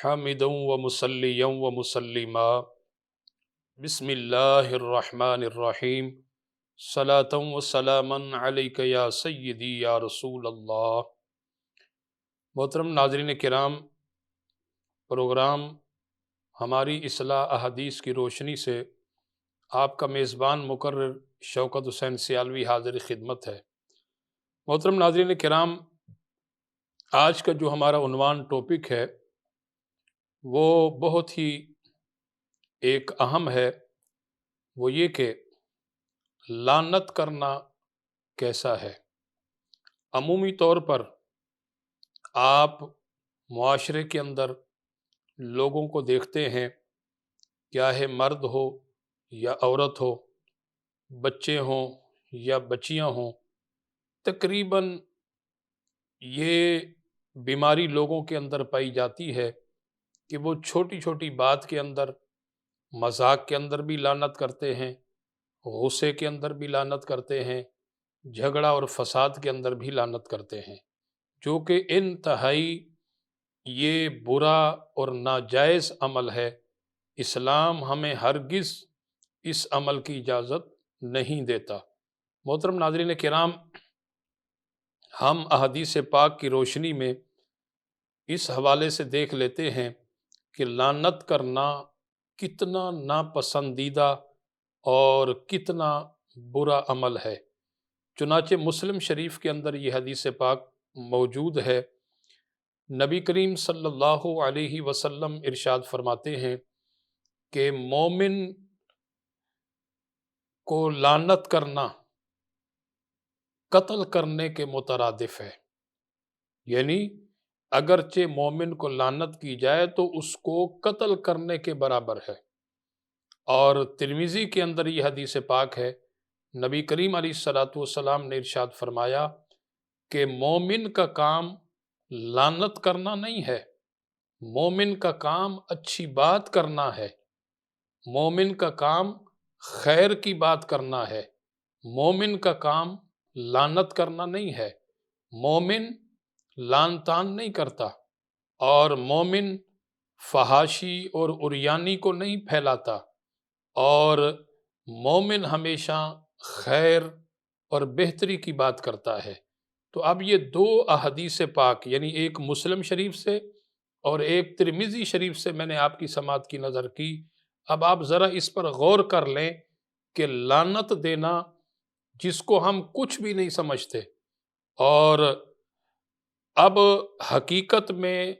حامدا ومصليا ومسلما بسم اللہ الرحمن الرحیم صلاۃ وسلاما علیک یا سیدی یا رسول اللہ۔ محترم ناظرین کرام، پروگرام ہماری اصلاح احادیث کی روشنی سے آپ کا میزبان مقرر شوکت حسین سیالوی حاضر خدمت ہے۔ محترم ناظرین کرام، آج کا جو ہمارا عنوان ٹاپک ہے وہ بہت ہی ایک اہم ہے، وہ یہ کہ لعنت کرنا کیسا ہے۔ عمومی طور پر آپ معاشرے کے اندر لوگوں کو دیکھتے ہیں، کیا ہے مرد ہو یا عورت ہو، بچے ہوں یا بچیاں ہوں، تقریباً یہ بیماری لوگوں کے اندر پائی جاتی ہے کہ وہ چھوٹی چھوٹی بات کے اندر، مذاق کے اندر بھی لعنت کرتے ہیں، غصے کے اندر بھی لعنت کرتے ہیں، جھگڑا اور فساد کے اندر بھی لعنت کرتے ہیں، جو کہ انتہائی یہ برا اور ناجائز عمل ہے۔ اسلام ہمیں ہرگز اس عمل کی اجازت نہیں دیتا۔ محترم ناظرین کرام، ہم احادیث پاک کی روشنی میں اس حوالے سے دیکھ لیتے ہیں کہ لعنت کرنا کتنا ناپسندیدہ اور کتنا برا عمل ہے۔ چنانچہ مسلم شریف کے اندر یہ حدیث پاک موجود ہے۔ نبی کریم صلی اللہ علیہ وسلم ارشاد فرماتے ہیں کہ مومن کو لعنت کرنا قتل کرنے کے مترادف ہے، یعنی اگرچہ مومن کو لعنت کی جائے تو اس کو قتل کرنے کے برابر ہے۔ اور ترمذی کے اندر یہ حدیث پاک ہے، نبی کریم علیہ الصلوۃ والسلام نے ارشاد فرمایا کہ مومن کا کام لعنت کرنا نہیں ہے، مومن کا کام اچھی بات کرنا ہے، مومن کا کام خیر کی بات کرنا ہے، مومن کا کام لعنت کرنا نہیں ہے۔ مومن لعن طعن نہیں کرتا، اور مومن فحاشی اور عریانی کو نہیں پھیلاتا، اور مومن ہمیشہ خیر اور بہتری کی بات کرتا ہے۔ تو اب یہ دو احادیث پاک، یعنی ایک مسلم شریف سے اور ایک ترمذی شریف سے میں نے آپ کی سماعت کی نظر کی۔ اب آپ ذرا اس پر غور کر لیں کہ لعنت دینا جس کو ہم کچھ بھی نہیں سمجھتے، اور اب حقیقت میں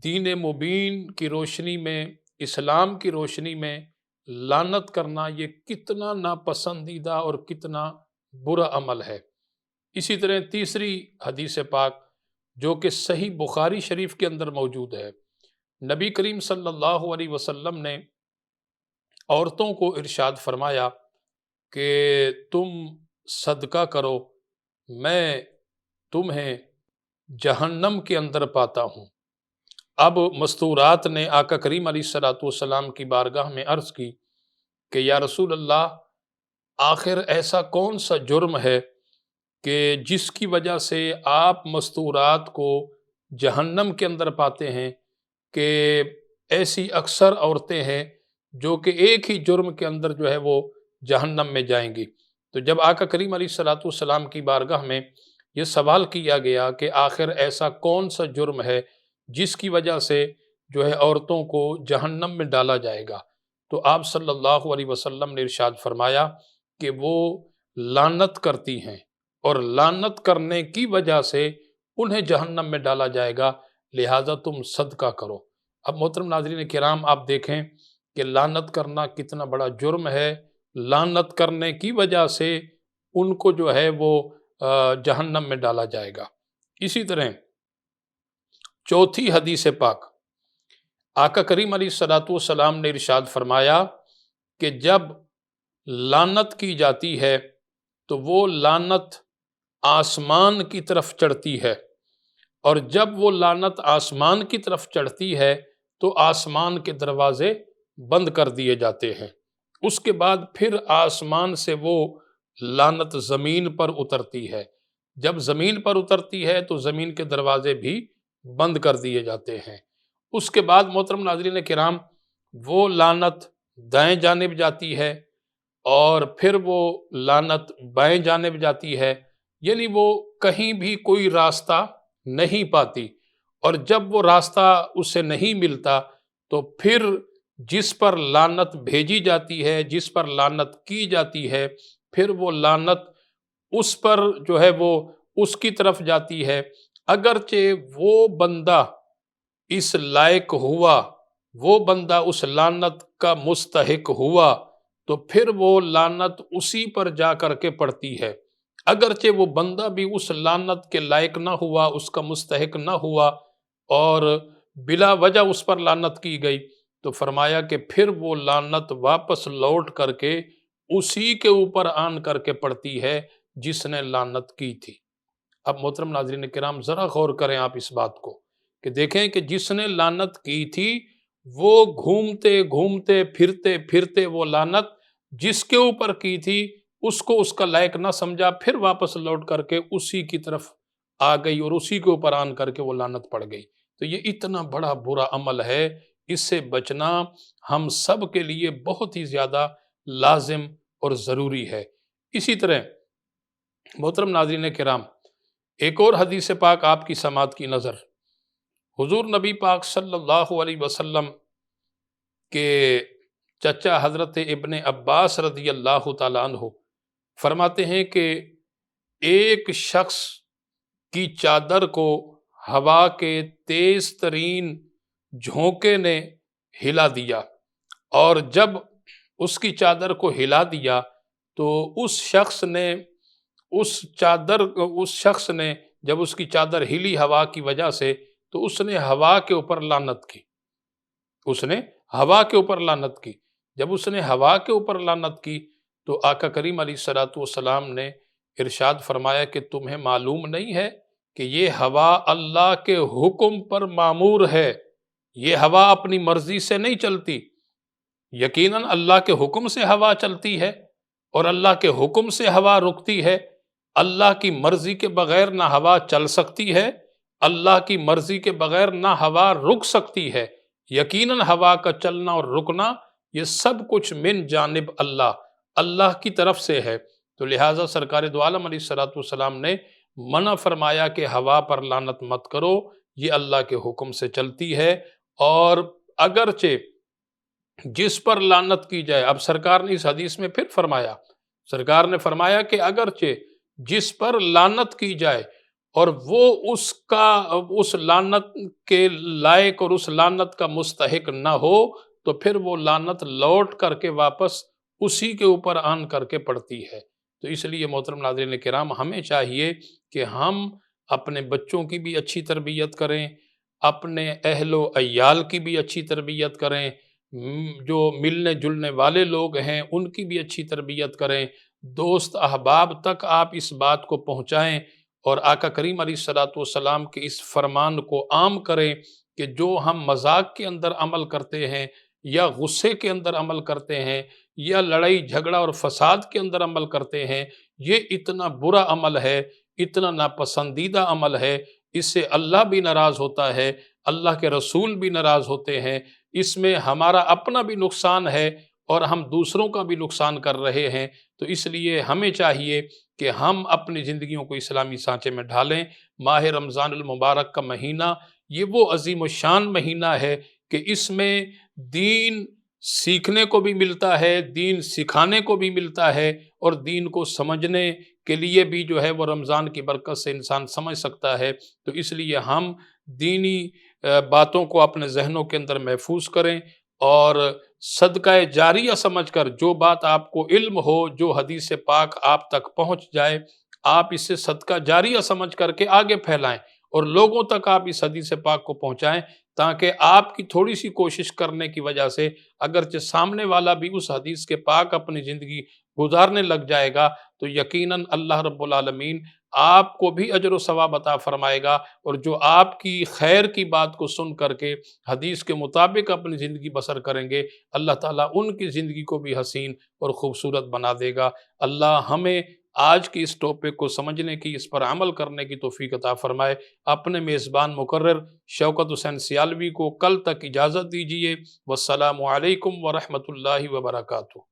دین مبین کی روشنی میں، اسلام کی روشنی میں لعنت کرنا یہ کتنا ناپسندیدہ اور کتنا برا عمل ہے۔ اسی طرح تیسری حدیث پاک جو کہ صحیح بخاری شریف کے اندر موجود ہے، نبی کریم صلی اللہ علیہ وسلم نے عورتوں کو ارشاد فرمایا کہ تم صدقہ کرو، میں تمہیں جہنم کے اندر پاتا ہوں۔ اب مستورات نے آقا کریم علیہ الصلوۃ والسلام کی بارگاہ میں عرض کی کہ یا رسول اللہ، آخر ایسا کون سا جرم ہے کہ جس کی وجہ سے آپ مستورات کو جہنم کے اندر پاتے ہیں؟ کہ ایسی اکثر عورتیں ہیں جو کہ ایک ہی جرم کے اندر جو ہے وہ جہنم میں جائیں گی۔ تو جب آقا کریم علیہ الصلوۃ والسلام کی بارگاہ میں یہ سوال کیا گیا کہ آخر ایسا کون سا جرم ہے جس کی وجہ سے جو ہے عورتوں کو جہنم میں ڈالا جائے گا، تو آپ صلی اللہ علیہ وسلم نے ارشاد فرمایا کہ وہ لعنت کرتی ہیں، اور لعنت کرنے کی وجہ سے انہیں جہنم میں ڈالا جائے گا، لہٰذا تم صدقہ کرو۔ اب محترم ناظرین کرام، آپ دیکھیں کہ لعنت کرنا کتنا بڑا جرم ہے۔ لعنت کرنے کی وجہ سے ان کو جو ہے وہ جہنم میں ڈالا جائے گا۔ اسی طرح چوتھی حدیث پاک، آقا کریم علیہ الصلوۃ والسلام نے ارشاد فرمایا کہ جب لعنت کی جاتی ہے تو وہ لعنت آسمان کی طرف چڑھتی ہے، اور جب وہ لعنت آسمان کی طرف چڑھتی ہے تو آسمان کے دروازے بند کر دیے جاتے ہیں۔ اس کے بعد پھر آسمان سے وہ لعنت زمین پر اترتی ہے۔ جب زمین پر اترتی ہے تو زمین کے دروازے بھی بند کر دیے جاتے ہیں، اس کے بعد محترم ناظرین کرام وہ لعنت دائیں جانب جاتی ہے اور پھر وہ لعنت بائیں جانب جاتی ہے، یعنی وہ کہیں بھی کوئی راستہ نہیں پاتی، اور جب وہ راستہ اسے نہیں ملتا تو پھر جس پر لعنت بھیجی جاتی ہے، جس پر لعنت کی جاتی ہے، پھر وہ لعنت اس پر جو ہے وہ اس کی طرف جاتی ہے، اگرچہ وہ بندہ اس لائق ہوا، وہ بندہ اس لعنت کا مستحق ہوا، تو پھر وہ لعنت اسی پر جا کر کے پڑتی ہے، اگرچہ وہ بندہ بھی اس لعنت کے لائق نہ ہوا، اس کا مستحق نہ ہوا اور بلا وجہ اس پر لعنت کی گئی، تو فرمایا کہ پھر وہ لعنت واپس لوٹ کر کے اسی کے اوپر آن کر کے پڑتی ہے جس نے لعنت کی تھی۔ اب محترم ناظرین کرام ذرا غور کریں آپ اس بات کو کہ دیکھیں کہ جس نے لعنت کی تھی وہ گھومتے گھومتے پھرتے پھرتے وہ لعنت جس کے اوپر کی تھی اس کو اس کا لائق نہ سمجھا، پھر واپس لوٹ کر کے اسی کی طرف آ گئی اور اسی کے اوپر آن کر کے وہ لعنت پڑ گئی۔ تو یہ اتنا بڑا برا عمل ہے، اس سے بچنا ہم سب کے لیے بہت ہی زیادہ لازم اور ضروری ہے۔ اسی طرح محترم ناظرین کرام ایک اور حدیث پاک آپ کی سماعت کی نظر، حضور نبی پاک صلی اللہ علیہ وسلم کے چچا حضرت ابن عباس رضی اللہ تعالیٰ عنہ فرماتے ہیں کہ ایک شخص کی چادر کو ہوا کے تیز ترین جھونکے نے ہلا دیا، اور جب اس کی چادر کو ہلا دیا تو اس شخص نے جب اس کی چادر ہلی ہوا کی وجہ سے تو اس نے ہوا کے اوپر لعنت کی، جب اس نے ہوا کے اوپر لعنت کی تو آقا کریم علیہ الصلوۃ والسلام نے ارشاد فرمایا کہ تمہیں معلوم نہیں ہے کہ یہ ہوا اللہ کے حکم پر مامور ہے، یہ ہوا اپنی مرضی سے نہیں چلتی، یقیناً اللہ کے حکم سے ہوا چلتی ہے اور اللہ کے حکم سے ہوا رکتی ہے، اللہ کی مرضی کے بغیر نہ ہوا چل سکتی ہے، اللہ کی مرضی کے بغیر نہ ہوا رک سکتی ہے، یقیناً ہوا کا چلنا اور رکنا یہ سب کچھ من جانب اللہ کی طرف سے ہے۔ تو لہٰذا سرکار دو عالم علیہ الصلوۃ والسلام نے منع فرمایا کہ ہوا پر لعنت مت کرو، یہ اللہ کے حکم سے چلتی ہے، اور اگرچہ جس پر لعنت کی جائے، اب سرکار نے اس حدیث میں پھر فرمایا کہ اگرچہ جس پر لعنت کی جائے اور وہ اس لعنت کے لائق اور اس لعنت کا مستحق نہ ہو تو پھر وہ لعنت لوٹ کر کے واپس اسی کے اوپر آن کر کے پڑتی ہے۔ تو اس لیے محترم ناظرین کرام ہمیں چاہیے کہ ہم اپنے بچوں کی بھی اچھی تربیت کریں، اپنے اہل و عیال کی بھی اچھی تربیت کریں، جو ملنے جلنے والے لوگ ہیں ان کی بھی اچھی تربیت کریں، دوست احباب تک آپ اس بات کو پہنچائیں اور آقا کریم علیہ الصلوۃ والسلام کے اس فرمان کو عام کریں کہ جو ہم مذاق کے اندر عمل کرتے ہیں یا غصے کے اندر عمل کرتے ہیں یا لڑائی جھگڑا اور فساد کے اندر عمل کرتے ہیں، یہ اتنا برا عمل ہے، اتنا ناپسندیدہ عمل ہے، اس سے اللہ بھی ناراض ہوتا ہے، اللہ کے رسول بھی ناراض ہوتے ہیں، اس میں ہمارا اپنا بھی نقصان ہے اور ہم دوسروں کا بھی نقصان کر رہے ہیں۔ تو اس لیے ہمیں چاہیے کہ ہم اپنی زندگیوں کو اسلامی سانچے میں ڈھالیں۔ ماہ رمضان المبارک کا مہینہ یہ وہ عظیم الشان مہینہ ہے کہ اس میں دین سیکھنے کو بھی ملتا ہے، دین سکھانے کو بھی ملتا ہے، اور دین کو سمجھنے کے لیے بھی جو ہے وہ رمضان کی برکت سے انسان سمجھ سکتا ہے۔ تو اس لیے ہم دینی باتوں کو اپنے ذہنوں کے اندر محفوظ کریں اور صدقہ جاریہ سمجھ کر جو بات آپ کو علم ہو، جو حدیث پاک آپ تک پہنچ جائے، آپ اسے صدقہ جاریہ سمجھ کر کے آگے پھیلائیں اور لوگوں تک آپ اس حدیث پاک کو پہنچائیں، تاکہ آپ کی تھوڑی سی کوشش کرنے کی وجہ سے اگرچہ سامنے والا بھی اس حدیث کے پاک اپنی زندگی گزارنے لگ جائے گا تو یقیناً اللہ رب العالمین آپ کو بھی اجر و ثواب عطا فرمائے گا، اور جو آپ کی خیر کی بات کو سن کر کے حدیث کے مطابق اپنی زندگی بسر کریں گے، اللہ تعالیٰ ان کی زندگی کو بھی حسین اور خوبصورت بنا دے گا۔ اللہ ہمیں آج کی اس ٹاپک کو سمجھنے کی، اس پر عمل کرنے کی توفیق عطا فرمائے۔ اپنے میزبان مقرر شوکت حسین سیالوی کو کل تک اجازت دیجیے۔ والسلام علیکم ورحمۃ اللہ وبرکاتہ۔